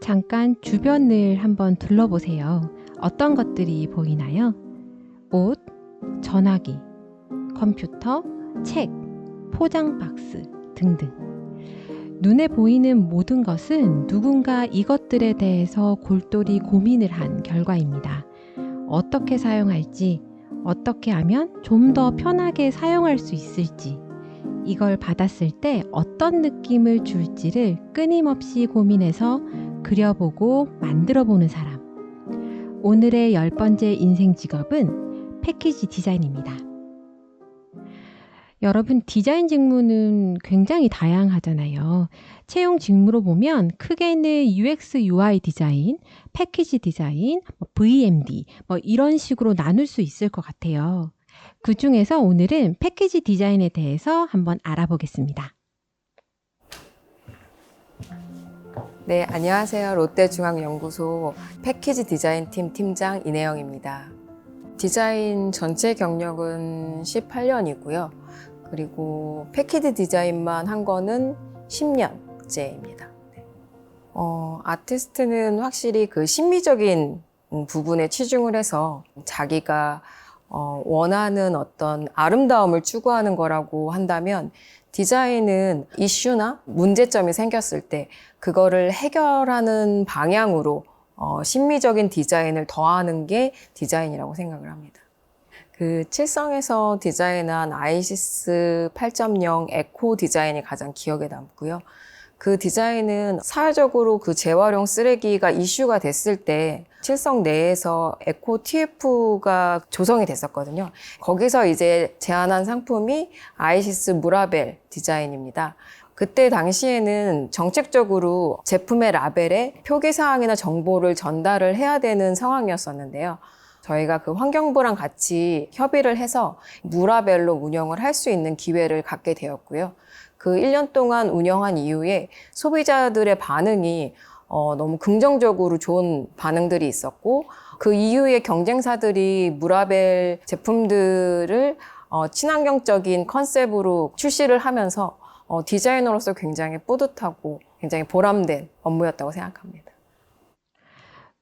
잠깐 주변을 한번 둘러보세요. 어떤 것들이 보이나요? 옷, 전화기, 컴퓨터, 책, 포장 박스 등등. 눈에 보이는 모든 것은 누군가 이것들에 대해서 골똘히 고민을 한 결과입니다. 어떻게 사용할지, 어떻게 하면 좀 더 편하게 사용할 수 있을지, 이걸 받았을 때 어떤 느낌을 줄지를 끊임없이 고민해서 그려보고 만들어보는 사람. 오늘의 10번째 인생 직업은 패키지 디자인입니다. 여러분, 디자인 직무는 굉장히 다양하잖아요. 채용 직무로 보면 크게는 UX, UI 디자인, 패키지 디자인, VMD 이런 식으로 나눌 수 있을 것 같아요. 그 중에서 오늘은 패키지 디자인에 대해서 한번 알아보겠습니다. 네, 안녕하세요. 롯데중앙연구소 패키지 디자인팀 팀장 이내영입니다. 디자인 전체 경력은 18년이고요. 그리고 패키지 디자인만 한 거는 10년째입니다. 아티스트는 확실히 그 심미적인 부분에 치중을 해서 자기가 원하는 어떤 아름다움을 추구하는 거라고 한다면, 디자인은 이슈나 문제점이 생겼을 때 그거를 해결하는 방향으로 심미적인 디자인을 더하는 게 디자인이라고 생각을 합니다. 그 칠성에서 디자인한 아이시스 8.0 에코 디자인이 가장 기억에 남고요. 그 디자인은 사회적으로 그 재활용 쓰레기가 이슈가 됐을 때 칠성 내에서 에코 TF가 조성이 됐었거든요. 거기서 이제 제안한 상품이 아이시스 무라벨 디자인입니다. 그때 당시에는 정책적으로 제품의 라벨에 표기사항이나 정보를 전달을 해야 되는 상황이었었는데요. 저희가 그 환경부랑 같이 협의를 해서 무라벨로 운영을 할 수 있는 기회를 갖게 되었고요. 그 1년 동안 운영한 이후에 소비자들의 반응이 너무 긍정적으로 좋은 반응들이 있었고, 그 이후에 경쟁사들이 무라벨 제품들을 친환경적인 컨셉으로 출시를 하면서 디자이너로서 굉장히 뿌듯하고 굉장히 보람된 업무였다고 생각합니다.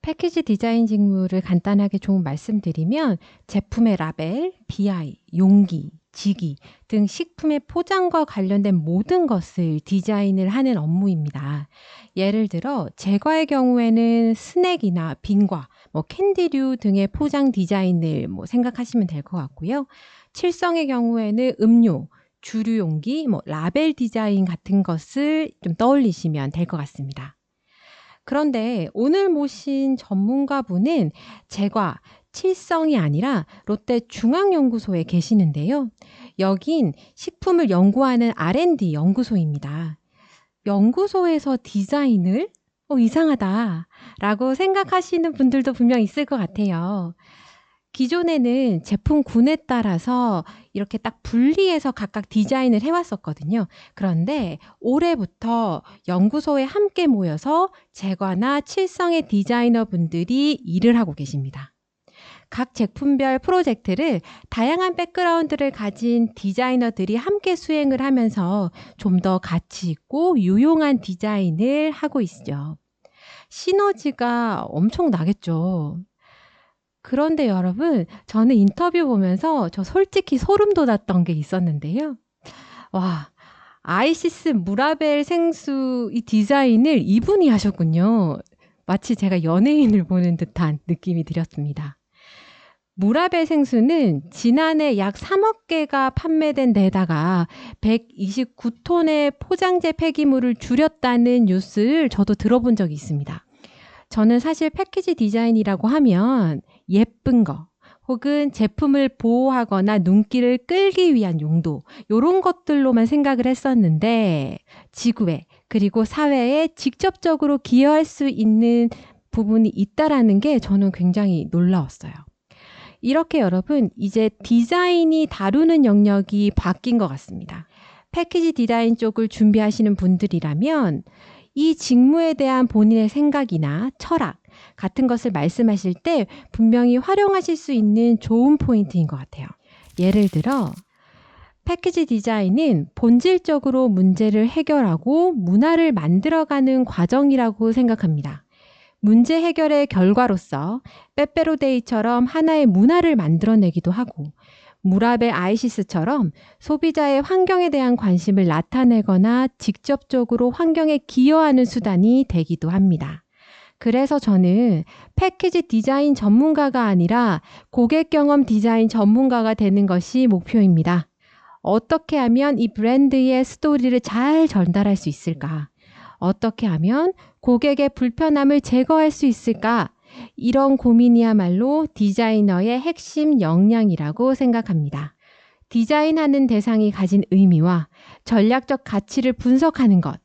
패키지 디자인 직무를 간단하게 좀 말씀드리면 제품의 라벨, BI, 용기, 지기 등 식품의 포장과 관련된 모든 것을 디자인을 하는 업무입니다. 예를 들어 제과의 경우에는 스낵이나 빙과, 캔디류 등의 포장 디자인을 생각하시면 될 것 같고요. 칠성의 경우에는 음료, 주류 용기, 라벨 디자인 같은 것을 좀 떠올리시면 될 것 같습니다. 그런데 오늘 모신 전문가분은 제과, 칠성이 아니라 롯데중앙연구소에 계시는데요. 여긴 식품을 연구하는 R&D 연구소입니다. 연구소에서 디자인을? 이상하다라고 생각하시는 분들도 분명 있을 것 같아요. 기존에는 제품군에 따라서 이렇게 딱 분리해서 각각 디자인을 해왔었거든요. 그런데 올해부터 연구소에 함께 모여서 제과나 칠성의 디자이너 분들이 일을 하고 계십니다. 각 제품별 프로젝트를 다양한 백그라운드를 가진 디자이너들이 함께 수행을 하면서 좀 더 가치 있고 유용한 디자인을 하고 있죠. 시너지가 엄청 나겠죠. 그런데 여러분, 저는 인터뷰 보면서 저 솔직히 소름 돋았던 게 있었는데요. 와, 아이시스 무라벨 생수 이 디자인을 이분이 하셨군요. 마치 제가 연예인을 보는 듯한 느낌이 들었습니다. 무라벨 생수는 지난해 약 3억 개가 판매된 데다가 129톤의 포장재 폐기물을 줄였다는 뉴스를 저도 들어본 적이 있습니다. 저는 사실 패키지 디자인이라고 하면 예쁜 거 혹은 제품을 보호하거나 눈길을 끌기 위한 용도, 이런 것들로만 생각을 했었는데 지구에 그리고 사회에 직접적으로 기여할 수 있는 부분이 있다라는 게 저는 굉장히 놀라웠어요. 이렇게 여러분, 이제 디자인이 다루는 영역이 바뀐 것 같습니다. 패키지 디자인 쪽을 준비하시는 분들이라면 이 직무에 대한 본인의 생각이나 철학 같은 것을 말씀하실 때 분명히 활용하실 수 있는 좋은 포인트인 것 같아요. 예를 들어 패키지 디자인은 본질적으로 문제를 해결하고 문화를 만들어가는 과정이라고 생각합니다. 문제 해결의 결과로서 빼빼로데이처럼 하나의 문화를 만들어내기도 하고 무라베 아이시스처럼 소비자의 환경에 대한 관심을 나타내거나 직접적으로 환경에 기여하는 수단이 되기도 합니다. 그래서 저는 패키지 디자인 전문가가 아니라 고객 경험 디자인 전문가가 되는 것이 목표입니다. 어떻게 하면 이 브랜드의 스토리를 잘 전달할 수 있을까? 어떻게 하면 고객의 불편함을 제거할 수 있을까? 이런 고민이야말로 디자이너의 핵심 역량이라고 생각합니다. 디자인하는 대상이 가진 의미와 전략적 가치를 분석하는 것.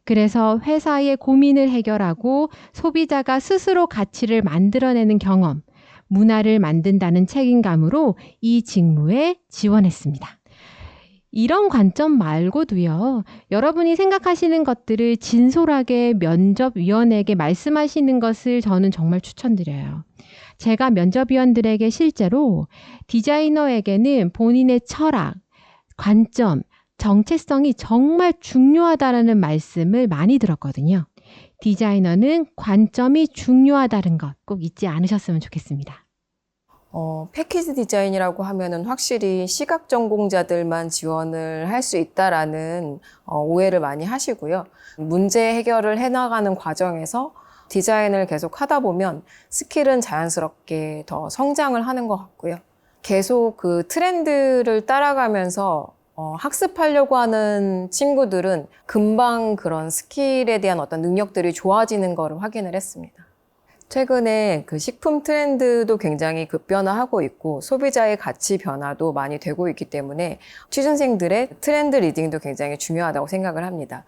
그래서 회사의 고민을 해결하고 소비자가 스스로 가치를 만들어내는 경험, 문화를 만든다는 책임감으로 이 직무에 지원했습니다. 이런 관점 말고도요, 여러분이 생각하시는 것들을 진솔하게 면접위원에게 말씀하시는 것을 저는 정말 추천드려요. 제가 면접위원들에게 실제로 디자이너에게는 본인의 철학, 관점, 정체성이 정말 중요하다라는 말씀을 많이 들었거든요. 디자이너는 관점이 중요하다는 것 꼭 잊지 않으셨으면 좋겠습니다. 패키지 디자인이라고 하면은 확실히 시각 전공자들만 지원을 할 수 있다라는 오해를 많이 하시고요. 문제 해결을 해나가는 과정에서 디자인을 계속 하다 보면 스킬은 자연스럽게 더 성장을 하는 것 같고요. 계속 그 트렌드를 따라가면서 학습하려고 하는 친구들은 금방 그런 스킬에 대한 어떤 능력들이 좋아지는 거를 확인을 했습니다. 최근에 그 식품 트렌드도 굉장히 급변화하고 있고 소비자의 가치 변화도 많이 되고 있기 때문에 취준생들의 트렌드 리딩도 굉장히 중요하다고 생각을 합니다.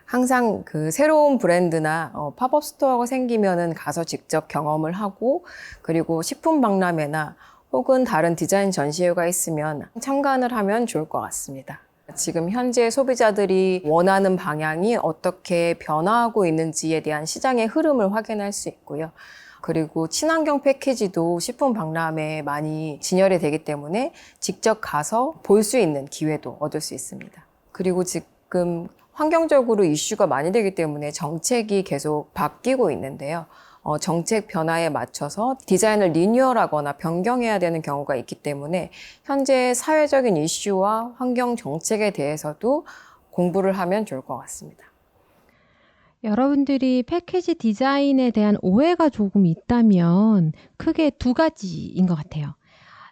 항상 그 새로운 브랜드나 팝업 스토어가 생기면은 가서 직접 경험을 하고 그리고 식품 박람회나 혹은 다른 디자인 전시회가 있으면 참관을 하면 좋을 것 같습니다. 지금 현재 소비자들이 원하는 방향이 어떻게 변화하고 있는지에 대한 시장의 흐름을 확인할 수 있고요. 그리고 친환경 패키지도 식품 박람회에 많이 진열이 되기 때문에 직접 가서 볼 수 있는 기회도 얻을 수 있습니다. 그리고 지금 환경적으로 이슈가 많이 되기 때문에 정책이 계속 바뀌고 있는데요. 정책 변화에 맞춰서 디자인을 리뉴얼하거나 변경해야 되는 경우가 있기 때문에 현재 사회적인 이슈와 환경 정책에 대해서도 공부를 하면 좋을 것 같습니다. 여러분들이 패키지 디자인에 대한 오해가 조금 있다면 크게 두 가지인 것 같아요.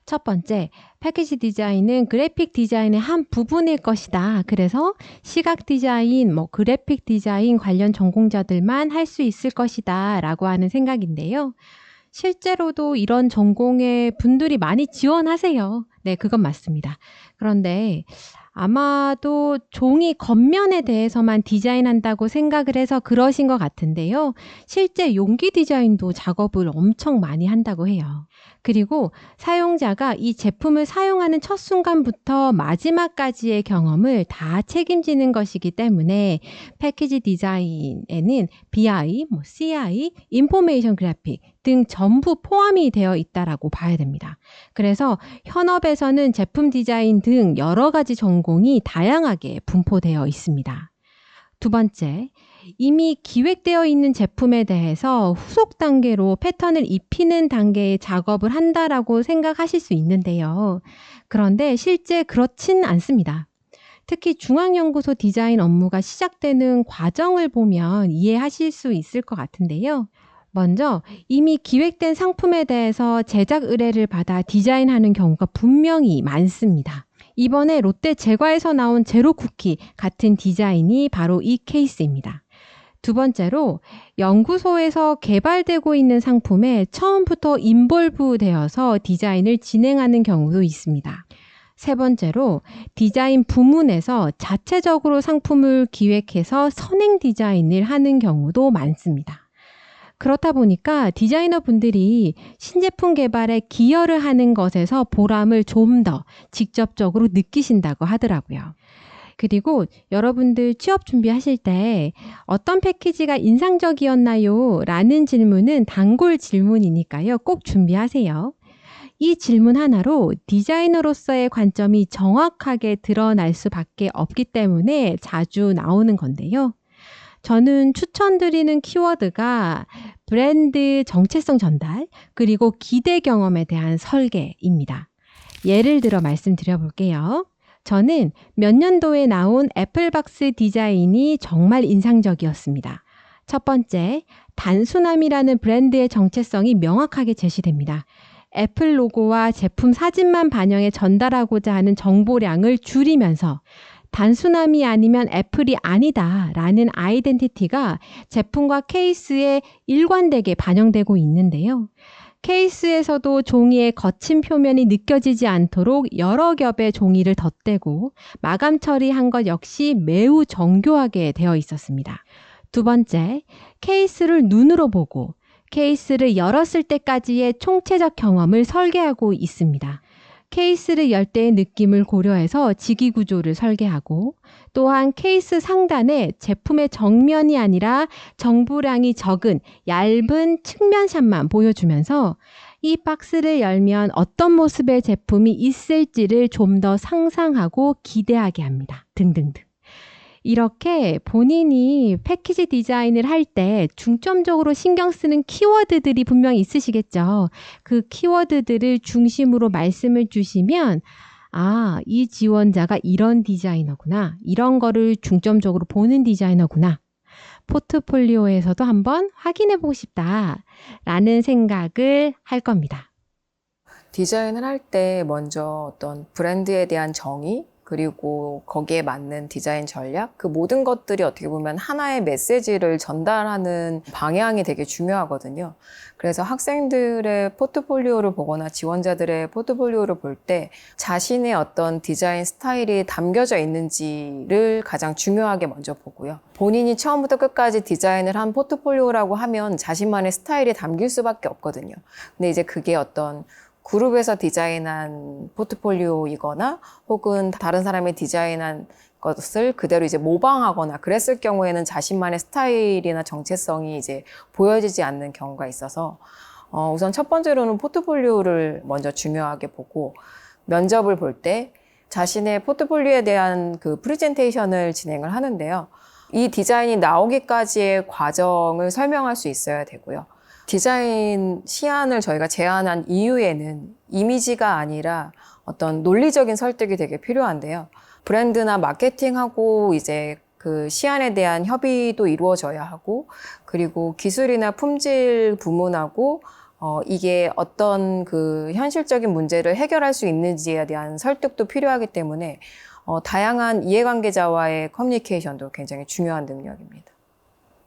첫 번째, 패키지 디자인은 그래픽 디자인의 한 부분일 것이다. 그래서 시각 디자인, 그래픽 디자인 관련 전공자들만 할 수 있을 것이다. 라고 하는 생각인데요. 실제로도 이런 전공의 분들이 많이 지원하세요. 네, 그건 맞습니다. 그런데 아마도 종이 겉면에 대해서만 디자인한다고 생각을 해서 그러신 것 같은데요. 실제 용기 디자인도 작업을 엄청 많이 한다고 해요. 그리고 사용자가 이 제품을 사용하는 첫 순간부터 마지막까지의 경험을 다 책임지는 것이기 때문에 패키지 디자인에는 BI, CI, 인포메이션 그래픽 등 전부 포함이 되어 있다라고 봐야 됩니다. 그래서 현업에서는 제품 디자인 등 여러 가지 전공이 다양하게 분포되어 있습니다. 두 번째, 이미 기획되어 있는 제품에 대해서 후속 단계로 패턴을 입히는 단계의 작업을 한다라고 생각하실 수 있는데요. 그런데 실제 그렇진 않습니다. 특히 중앙연구소 디자인 업무가 시작되는 과정을 보면 이해하실 수 있을 것 같은데요. 먼저 이미 기획된 상품에 대해서 제작 의뢰를 받아 디자인하는 경우가 분명히 많습니다. 이번에 롯데 제과에서 나온 제로 쿠키 같은 디자인이 바로 이 케이스입니다. 두 번째로 연구소에서 개발되고 있는 상품에 처음부터 인볼브 되어서 디자인을 진행하는 경우도 있습니다. 세 번째로 디자인 부문에서 자체적으로 상품을 기획해서 선행 디자인을 하는 경우도 많습니다. 그렇다 보니까 디자이너 분들이 신제품 개발에 기여를 하는 것에서 보람을 좀 더 직접적으로 느끼신다고 하더라고요. 그리고 여러분들 취업 준비하실 때 어떤 패키지가 인상적이었나요? 라는 질문은 단골 질문이니까요. 꼭 준비하세요. 이 질문 하나로 디자이너로서의 관점이 정확하게 드러날 수밖에 없기 때문에 자주 나오는 건데요. 저는 추천드리는 키워드가 브랜드 정체성 전달, 그리고 기대 경험에 대한 설계입니다. 예를 들어 말씀드려 볼게요. 저는 몇 년도에 나온 애플박스 디자인이 정말 인상적이었습니다. 첫 번째, 단순함이라는 브랜드의 정체성이 명확하게 제시됩니다. 애플 로고와 제품 사진만 반영해 전달하고자 하는 정보량을 줄이면서 단순함이 아니면 애플이 아니다 라는 아이덴티티가 제품과 케이스에 일관되게 반영되고 있는데요. 케이스에서도 종이의 거친 표면이 느껴지지 않도록 여러 겹의 종이를 덧대고 마감 처리한 것 역시 매우 정교하게 되어 있었습니다. 두 번째, 케이스를 눈으로 보고 케이스를 열었을 때까지의 총체적 경험을 설계하고 있습니다. 케이스를 열 때의 느낌을 고려해서 지기 구조를 설계하고 또한 케이스 상단에 제품의 정면이 아니라 정보량이 적은 얇은 측면샷만 보여주면서 이 박스를 열면 어떤 모습의 제품이 있을지를 좀 더 상상하고 기대하게 합니다. 등등등. 이렇게 본인이 패키지 디자인을 할 때 중점적으로 신경 쓰는 키워드들이 분명히 있으시겠죠. 그 키워드들을 중심으로 말씀을 주시면 아, 이 지원자가 이런 디자이너구나. 이런 거를 중점적으로 보는 디자이너구나. 포트폴리오에서도 한번 확인해보고 싶다라는 생각을 할 겁니다. 디자인을 할 때 먼저 어떤 브랜드에 대한 정의, 그리고 거기에 맞는 디자인 전략, 그 모든 것들이 어떻게 보면 하나의 메시지를 전달하는 방향이 되게 중요하거든요. 그래서 학생들의 포트폴리오를 보거나 지원자들의 포트폴리오를 볼 때 자신의 어떤 디자인 스타일이 담겨져 있는지를 가장 중요하게 먼저 보고요. 본인이 처음부터 끝까지 디자인을 한 포트폴리오라고 하면 자신만의 스타일이 담길 수밖에 없거든요. 근데 이제 그게 어떤 그룹에서 디자인한 포트폴리오이거나 혹은 다른 사람이 디자인한 것을 그대로 이제 모방하거나 그랬을 경우에는 자신만의 스타일이나 정체성이 이제 보여지지 않는 경우가 있어서 우선 첫 번째로는 포트폴리오를 먼저 중요하게 보고 면접을 볼 때 자신의 포트폴리오에 대한 그 프레젠테이션을 진행을 하는데요. 이 디자인이 나오기까지의 과정을 설명할 수 있어야 되고요. 디자인 시안을 저희가 제안한 이유에는 이미지가 아니라 어떤 논리적인 설득이 되게 필요한데요. 브랜드나 마케팅하고 이제 그 시안에 대한 협의도 이루어져야 하고, 그리고 기술이나 품질 부문하고 이게 어떤 그 현실적인 문제를 해결할 수 있는지에 대한 설득도 필요하기 때문에 다양한 이해관계자와의 커뮤니케이션도 굉장히 중요한 능력입니다.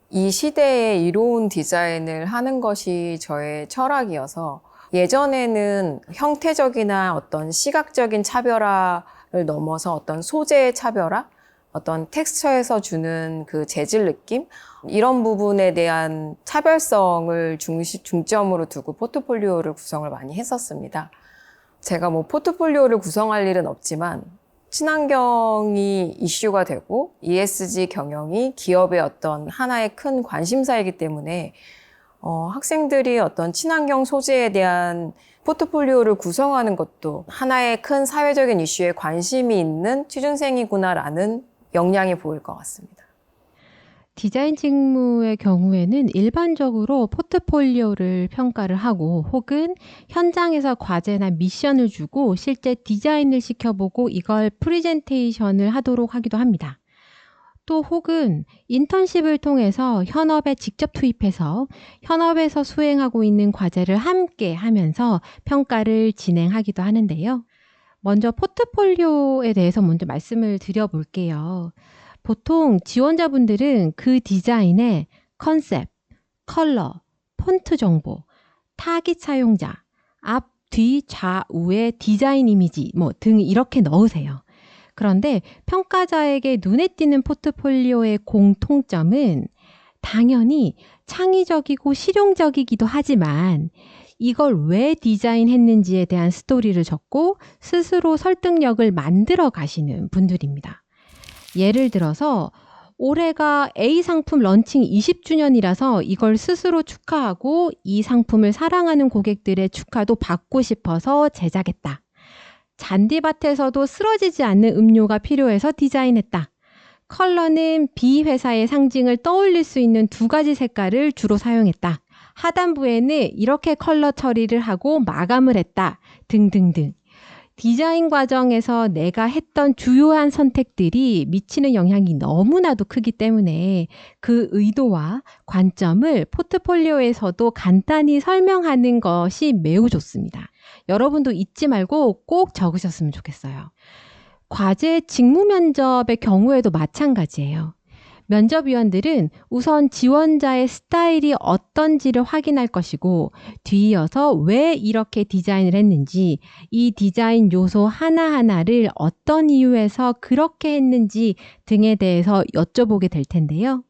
이 시대에 이로운 디자인을 하는 것이 저의 철학이어서 예전에는 형태적이나 어떤 시각적인 차별화를 넘어서 어떤 소재의 차별화, 어떤 텍스처에서 주는 그 재질 느낌, 이런 부분에 대한 차별성을 중점으로 두고 포트폴리오를 구성을 많이 했었습니다. 제가 뭐 포트폴리오를 구성할 일은 없지만 친환경이 이슈가 되고 ESG 경영이 기업의 어떤 하나의 큰 관심사이기 때문에 학생들이 어떤 친환경 소재에 대한 포트폴리오를 구성하는 것도 하나의 큰 사회적인 이슈에 관심이 있는 취준생이구나라는 역량이 보일 것 같습니다. 디자인 직무의 경우에는 일반적으로 포트폴리오를 평가를 하고 혹은 현장에서 과제나 미션을 주고 실제 디자인을 시켜보고 이걸 프레젠테이션을 하도록 하기도 합니다. 또 혹은 인턴십을 통해서 현업에 직접 투입해서 현업에서 수행하고 있는 과제를 함께 하면서 평가를 진행하기도 하는데요. 먼저 포트폴리오에 대해서 먼저 말씀을 드려볼게요. 보통 지원자분들은 그 디자인에 컨셉, 컬러, 폰트 정보, 타깃 사용자, 앞, 뒤, 좌우의 디자인 이미지 등 이렇게 넣으세요. 그런데 평가자에게 눈에 띄는 포트폴리오의 공통점은 당연히 창의적이고 실용적이기도 하지만 이걸 왜 디자인했는지에 대한 스토리를 적고 스스로 설득력을 만들어 가시는 분들입니다. 예를 들어서 올해가 A 상품 런칭 20주년이라서 이걸 스스로 축하하고 이 상품을 사랑하는 고객들의 축하도 받고 싶어서 제작했다. 잔디밭에서도 쓰러지지 않는 음료가 필요해서 디자인했다. 컬러는 B 회사의 상징을 떠올릴 수 있는 2가지 색깔을 주로 사용했다. 하단부에는 이렇게 컬러 처리를 하고 마감을 했다. 등등등. 디자인 과정에서 내가 했던 주요한 선택들이 미치는 영향이 너무나도 크기 때문에 그 의도와 관점을 포트폴리오에서도 간단히 설명하는 것이 매우 좋습니다. 여러분도 잊지 말고 꼭 적으셨으면 좋겠어요. 과제 직무 면접의 경우에도 마찬가지예요. 면접위원들은 우선 지원자의 스타일이 어떤지를 확인할 것이고 뒤이어서 왜 이렇게 디자인을 했는지, 이 디자인 요소 하나하나를 어떤 이유에서 그렇게 했는지 등에 대해서 여쭤보게 될 텐데요.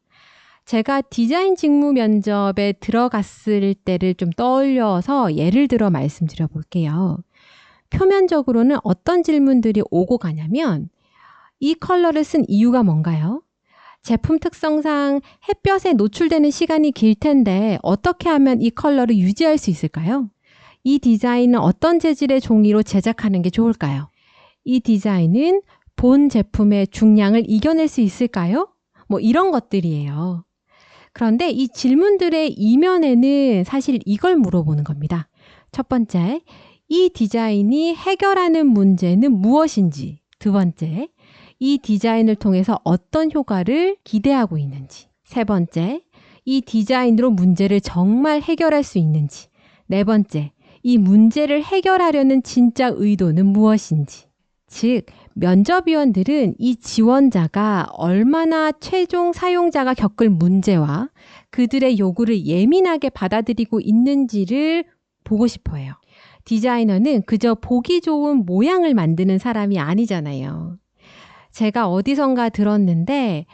제가 디자인 직무 면접에 들어갔을 때를 좀 떠올려서 예를 들어 말씀드려 볼게요. 표면적으로는 어떤 질문들이 오고 가냐면, 이 컬러를 쓴 이유가 뭔가요? 제품 특성상 햇볕에 노출되는 시간이 길 텐데 어떻게 하면 이 컬러를 유지할 수 있을까요? 이 디자인은 어떤 재질의 종이로 제작하는 게 좋을까요? 이 디자인은 본 제품의 중량을 이겨낼 수 있을까요? 뭐 이런 것들이에요. 그런데 이 질문들의 이면에는 사실 이걸 물어보는 겁니다. 첫 번째, 이 디자인이 해결하는 문제는 무엇인지. 두 번째, 이 디자인을 통해서 어떤 효과를 기대하고 있는지. 세 번째, 이 디자인으로 문제를 정말 해결할 수 있는지. 네 번째, 이 문제를 해결하려는 진짜 의도는 무엇인지. 즉, 면접위원들은 이 지원자가 얼마나 최종 사용자가 겪을 문제와 그들의 요구를 예민하게 받아들이고 있는지를 보고 싶어 해요. 디자이너는 그저 보기 좋은 모양을 만드는 사람이 아니잖아요. 제가 어디선가 들었는데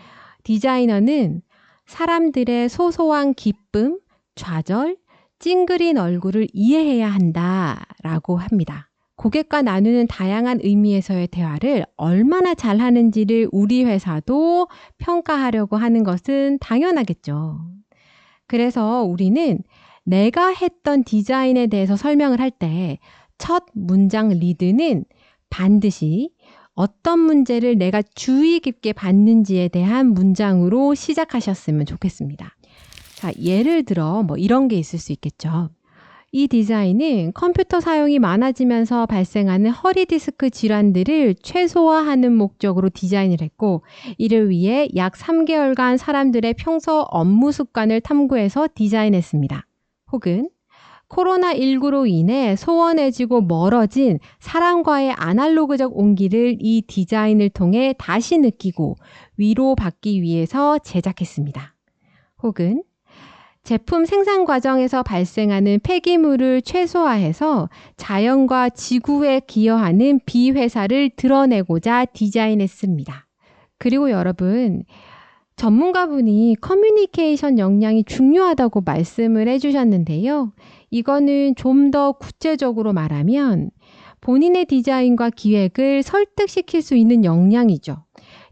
디자이너는 사람들의 소소한 기쁨, 좌절, 찡그린 얼굴을 이해해야 한다라고 합니다. 고객과 나누는 다양한 의미에서의 대화를 얼마나 잘하는지를 우리 회사도 평가하려고 하는 것은 당연하겠죠. 그래서 우리는 내가 했던 디자인에 대해서 설명을 할 때 첫 문장 리드는 반드시 어떤 문제를 내가 주의 깊게 봤는지에 대한 문장으로 시작하셨으면 좋겠습니다. 자, 예를 들어 이런 게 있을 수 있겠죠. 이 디자인은 컴퓨터 사용이 많아지면서 발생하는 허리 디스크 질환들을 최소화하는 목적으로 디자인을 했고, 이를 위해 약 3개월간 사람들의 평소 업무 습관을 탐구해서 디자인했습니다. 혹은 코로나19로 인해 소원해지고 멀어진 사람과의 아날로그적 온기를 이 디자인을 통해 다시 느끼고 위로받기 위해서 제작했습니다. 혹은 제품 생산 과정에서 발생하는 폐기물을 최소화해서 자연과 지구에 기여하는 비회사를 드러내고자 디자인했습니다. 그리고 여러분, 전문가분이 커뮤니케이션 역량이 중요하다고 말씀을 해주셨는데요. 이거는 좀 더 구체적으로 말하면 본인의 디자인과 기획을 설득시킬 수 있는 역량이죠.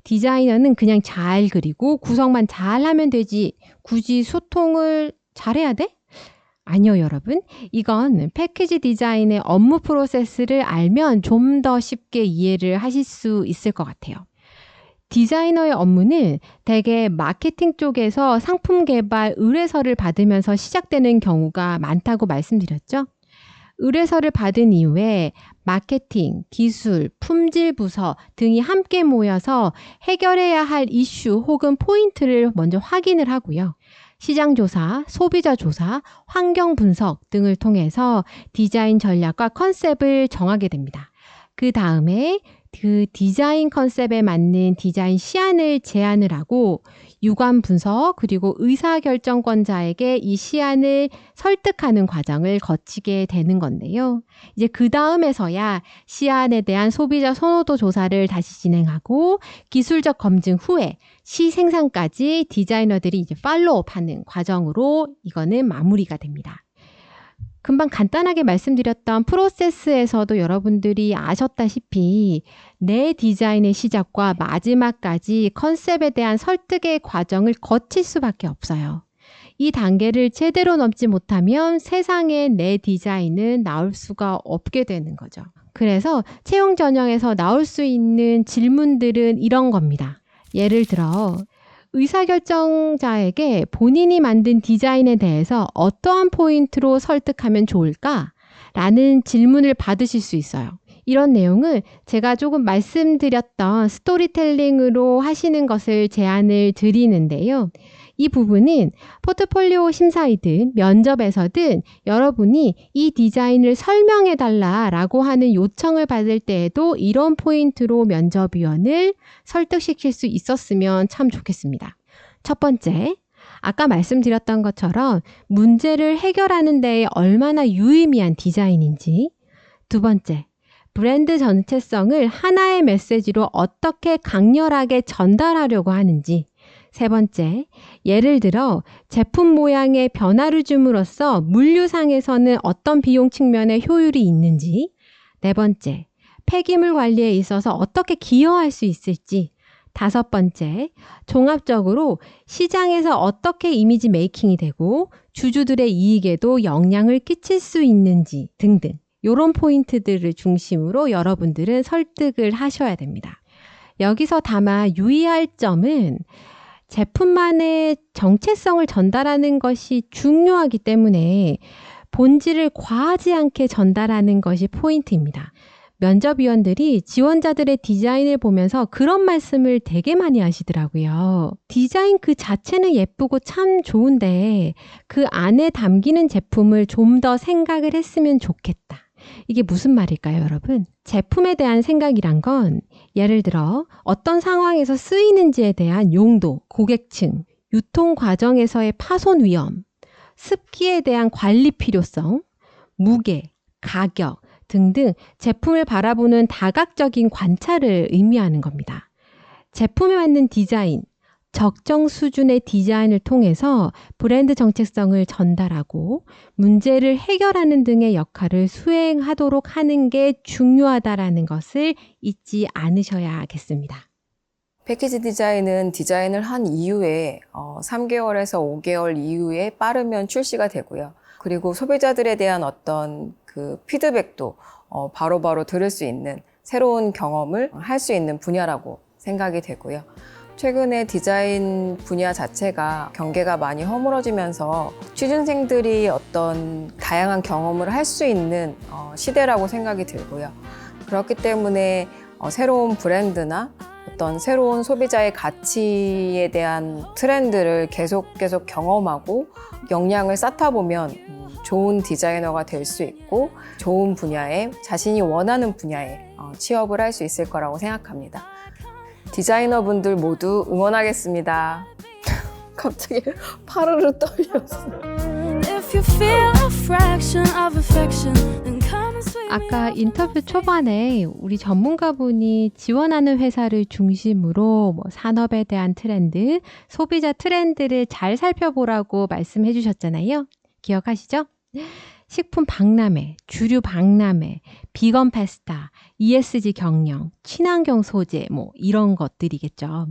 디자이너는 그냥 잘 그리고 구성만 잘하면 되지 굳이 소통을 잘해야 돼? 아니요, 여러분. 이건 패키지 디자인의 업무 프로세스를 알면 좀 더 쉽게 이해를 하실 수 있을 것 같아요. 디자이너의 업무는 대개 마케팅 쪽에서 상품 개발 의뢰서를 받으면서 시작되는 경우가 많다고 말씀드렸죠. 의뢰서를 받은 이후에 마케팅, 기술, 품질 부서 등이 함께 모여서 해결해야 할 이슈 혹은 포인트를 먼저 확인을 하고요. 시장 조사, 소비자 조사, 환경 분석 등을 통해서 디자인 전략과 컨셉을 정하게 됩니다. 그 다음에 그 디자인 컨셉에 맞는 디자인 시안을 제안을 하고 유관 분석 그리고 의사결정권자에게 이 시안을 설득하는 과정을 거치게 되는 건데요. 이제 그 다음에서야 시안에 대한 소비자 선호도 조사를 다시 진행하고 기술적 검증 후에 시생산까지 디자이너들이 이제 팔로우업하는 과정으로 이거는 마무리가 됩니다. 금방 간단하게 말씀드렸던 프로세스에서도 여러분들이 아셨다시피 내 디자인의 시작과 마지막까지 컨셉에 대한 설득의 과정을 거칠 수밖에 없어요. 이 단계를 제대로 넘지 못하면 세상에 내 디자인은 나올 수가 없게 되는 거죠. 그래서 채용 전형에서 나올 수 있는 질문들은 이런 겁니다. 예를 들어 의사결정자에게 본인이 만든 디자인에 대해서 어떠한 포인트로 설득하면 좋을까? 라는 질문을 받으실 수 있어요. 이런 내용을 제가 조금 말씀드렸던 스토리텔링으로 하시는 것을 제안을 드리는데요. 이 부분은 포트폴리오 심사이든 면접에서든 여러분이 이 디자인을 설명해달라라고 하는 요청을 받을 때에도 이런 포인트로 면접위원을 설득시킬 수 있었으면 참 좋겠습니다. 첫 번째, 아까 말씀드렸던 것처럼 문제를 해결하는 데에 얼마나 유의미한 디자인인지. 두 번째, 브랜드 전체성을 하나의 메시지로 어떻게 강렬하게 전달하려고 하는지. 세 번째, 예를 들어 제품 모양의 변화를 줌으로써 물류상에서는 어떤 비용 측면에 효율이 있는지. 네 번째, 폐기물 관리에 있어서 어떻게 기여할 수 있을지. 다섯 번째, 종합적으로 시장에서 어떻게 이미지 메이킹이 되고 주주들의 이익에도 영향을 끼칠 수 있는지 등등. 이런 포인트들을 중심으로 여러분들은 설득을 하셔야 됩니다. 여기서 다만 유의할 점은 제품만의 정체성을 전달하는 것이 중요하기 때문에 본질을 과하지 않게 전달하는 것이 포인트입니다. 면접위원들이 지원자들의 디자인을 보면서 그런 말씀을 되게 많이 하시더라고요. 디자인 그 자체는 예쁘고 참 좋은데 그 안에 담기는 제품을 좀 더 생각을 했으면 좋겠다. 이게 무슨 말일까요, 여러분? 제품에 대한 생각이란 건 예를 들어 어떤 상황에서 쓰이는지에 대한 용도, 고객층, 유통 과정에서의 파손 위험, 습기에 대한 관리 필요성, 무게, 가격 등등 제품을 바라보는 다각적인 관찰을 의미하는 겁니다. 제품에 맞는 디자인, 적정 수준의 디자인을 통해서 브랜드 정체성을 전달하고 문제를 해결하는 등의 역할을 수행하도록 하는 게 중요하다라는 것을 잊지 않으셔야겠습니다. 패키지 디자인은 디자인을 한 이후에 3개월에서 5개월 이후에 빠르면 출시가 되고요. 그리고 소비자들에 대한 어떤 그 피드백도 바로바로 들을 수 있는 새로운 경험을 할 수 있는 분야라고 생각이 되고요. 최근에 디자인 분야 자체가 경계가 많이 허물어지면서 취준생들이 어떤 다양한 경험을 할 수 있는 시대라고 생각이 들고요. 그렇기 때문에 새로운 브랜드나 어떤 새로운 소비자의 가치에 대한 트렌드를 계속 경험하고 역량을 쌓다 보면 좋은 디자이너가 될 수 있고 좋은 분야에 자신이 원하는 분야에 취업을 할 수 있을 거라고 생각합니다. 디자이너분들 모두 응원하겠습니다. 갑자기 파르르 떨렸어. 아까 인터뷰 초반에 우리 전문가분이 지원하는 회사를 중심으로 산업에 대한 트렌드, 소비자 트렌드를 잘 살펴보라고 말씀해 주셨잖아요. 기억하시죠? 식품 박람회, 주류 박람회, 비건 파스타, ESG 경영, 친환경 소재 이런 것들이겠죠.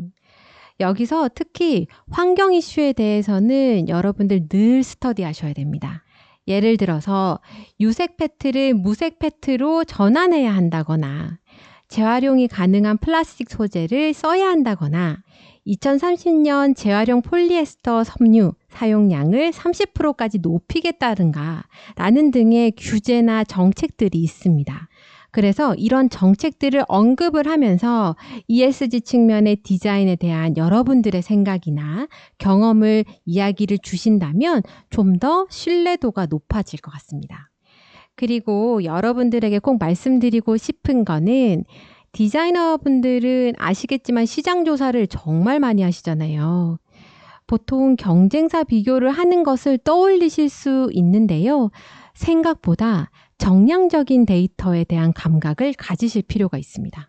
여기서 특히 환경 이슈에 대해서는 여러분들 늘 스터디하셔야 됩니다. 예를 들어서 유색 페트를 무색 페트로 전환해야 한다거나 재활용이 가능한 플라스틱 소재를 써야 한다거나 2030년 재활용 폴리에스터 섬유 사용량을 30%까지 높이겠다든가 라는 등의 규제나 정책들이 있습니다. 그래서 이런 정책들을 언급을 하면서 ESG 측면의 디자인에 대한 여러분들의 생각이나 경험을 이야기를 주신다면 좀 더 신뢰도가 높아질 것 같습니다. 그리고 여러분들에게 꼭 말씀드리고 싶은 거는 디자이너분들은 아시겠지만 시장 조사를 정말 많이 하시잖아요. 보통 경쟁사 비교를 하는 것을 떠올리실 수 있는데요. 생각보다 정량적인 데이터에 대한 감각을 가지실 필요가 있습니다.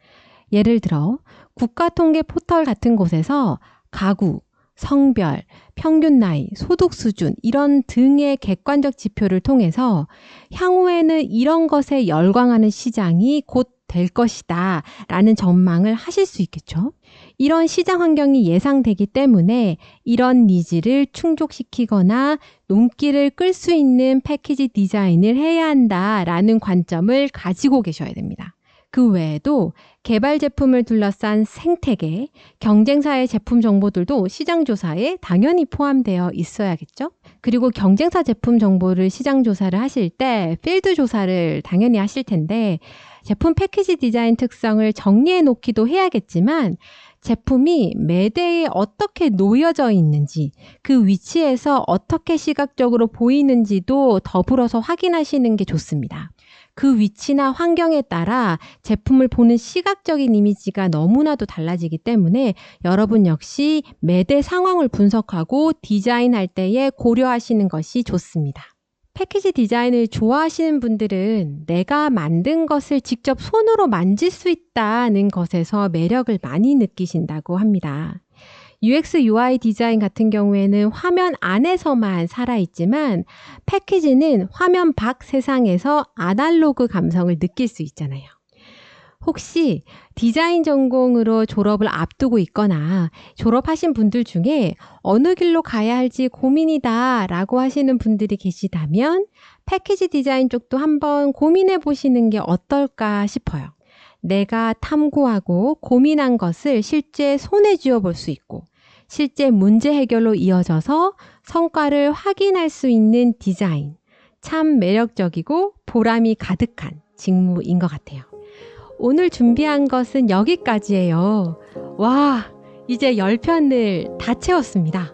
예를 들어 국가통계 포털 같은 곳에서 가구, 성별, 평균 나이, 소득 수준 이런 등의 객관적 지표를 통해서 향후에는 이런 것에 열광하는 시장이 곧 될 것이다 라는 전망을 하실 수 있겠죠. 이런 시장 환경이 예상되기 때문에 이런 니즈를 충족시키거나 눈길을 끌 수 있는 패키지 디자인을 해야 한다라는 관점을 가지고 계셔야 됩니다. 그 외에도 개발 제품을 둘러싼 생태계, 경쟁사의 제품 정보들도 시장 조사에 당연히 포함되어 있어야겠죠? 그리고 경쟁사 제품 정보를 시장 조사를 하실 때 필드 조사를 당연히 하실 텐데 제품 패키지 디자인 특성을 정리해 놓기도 해야겠지만 제품이 매대에 어떻게 놓여져 있는지, 그 위치에서 어떻게 시각적으로 보이는지도 더불어서 확인하시는 게 좋습니다. 그 위치나 환경에 따라 제품을 보는 시각적인 이미지가 너무나도 달라지기 때문에 여러분 역시 매대 상황을 분석하고 디자인할 때에 고려하시는 것이 좋습니다. 패키지 디자인을 좋아하시는 분들은 내가 만든 것을 직접 손으로 만질 수 있다는 것에서 매력을 많이 느끼신다고 합니다. UX, UI 디자인 같은 경우에는 화면 안에서만 살아있지만 패키지는 화면 밖 세상에서 아날로그 감성을 느낄 수 있잖아요. 혹시 디자인 전공으로 졸업을 앞두고 있거나 졸업하신 분들 중에 어느 길로 가야 할지 고민이다 라고 하시는 분들이 계시다면 패키지 디자인 쪽도 한번 고민해 보시는 게 어떨까 싶어요. 내가 탐구하고 고민한 것을 실제 손에 쥐어 볼 수 있고 실제 문제 해결로 이어져서 성과를 확인할 수 있는 디자인. 참 매력적이고 보람이 가득한 직무인 것 같아요. 오늘 준비한 것은 여기까지예요. 와, 이제 10편을 다 채웠습니다.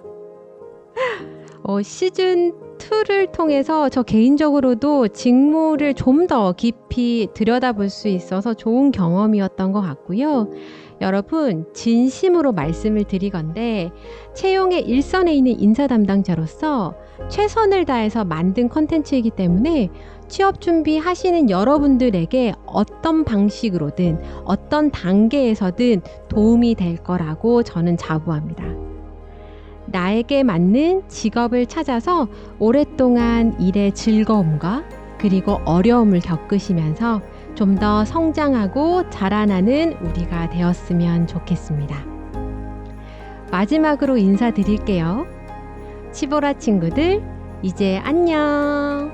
시즌 2를 통해서 저 개인적으로도 직무를 좀 더 깊이 들여다볼 수 있어서 좋은 경험이었던 것 같고요. 여러분, 진심으로 말씀을 드리건대 채용의 일선에 있는 인사 담당자로서 최선을 다해서 만든 콘텐츠이기 때문에 취업 준비하시는 여러분들에게 어떤 방식으로든 어떤 단계에서든 도움이 될 거라고 저는 자부합니다. 나에게 맞는 직업을 찾아서 오랫동안 일의 즐거움과 그리고 어려움을 겪으시면서 좀 더 성장하고 자라나는 우리가 되었으면 좋겠습니다. 마지막으로 인사드릴게요. 치보라 친구들, 이제 안녕.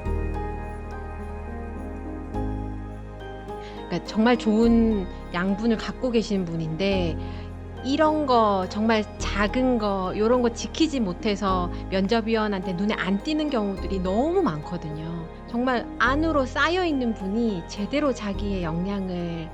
그러니까 정말 좋은 양분을 갖고 계신 분인데 이런 거 정말 작은 거 이런 거 지키지 못해서 면접위원한테 눈에 안 띄는 경우들이 너무 많거든요. 정말 안으로 쌓여 있는 분이 제대로 자기의 역량을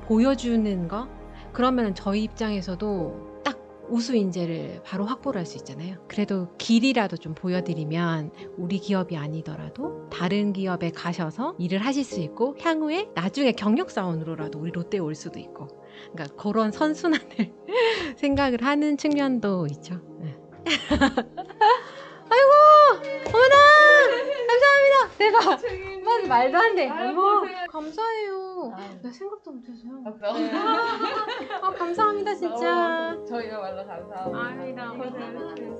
보여주는 거 그러면 저희 입장에서도 딱 우수 인재를 바로 확보를 할 수 있잖아요. 그래도 길이라도 좀 보여드리면 우리 기업이 아니더라도 다른 기업에 가셔서 일을 하실 수 있고 향후에 나중에 경력사원으로라도 우리 롯데에 올 수도 있고 그러니까 그런 선순환을 생각을 하는 측면도 있죠. 네. 아이고 어머나 감사합니다. 대박. 말도 안 돼. 어머 감사해요. 나 생각도 못했어요. 감사합니다 진짜. 저희가 말로 감사합니다. 아니다. 고생하셨습니다.